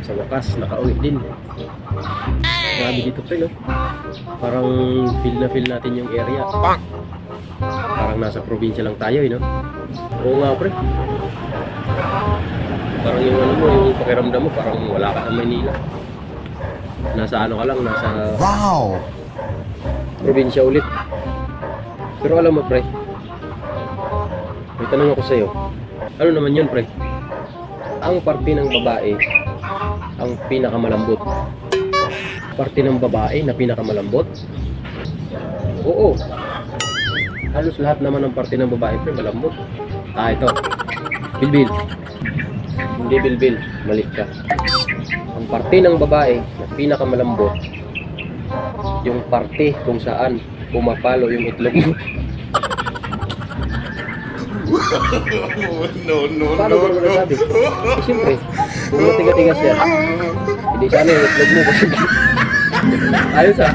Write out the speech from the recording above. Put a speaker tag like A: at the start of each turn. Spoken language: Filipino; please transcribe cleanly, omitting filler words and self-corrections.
A: Sa wakas, nakauwi din. Grabe dito pre, no? Parang feel natin yung area. Parang nasa probinsya lang tayo, no? Oo nga pre. Parang yung ano mo, yung pakiramdam mo, parang wala ka sa Maynila. Nasa ano ka lang, nasa probinsya ulit. Pero alam mo pre, may tanong ako sa'yo. Ano naman yun pre? Ang parte ng babae ang pinakamalambot. Parte ng babae na pinakamalambot? Oo. Halos lahat naman ng parte ng babae pre malambot. Ito. Bilbil. Hindi bilbil, mali ka. Ang parte ng babae na pinakamalambot, yung parte kung saan pumapalo yung itlog mo. Paano ko nasabi? Siyempre, kung matigas-tigas yan, hindi sana yung itlog mo kasi ayos ah.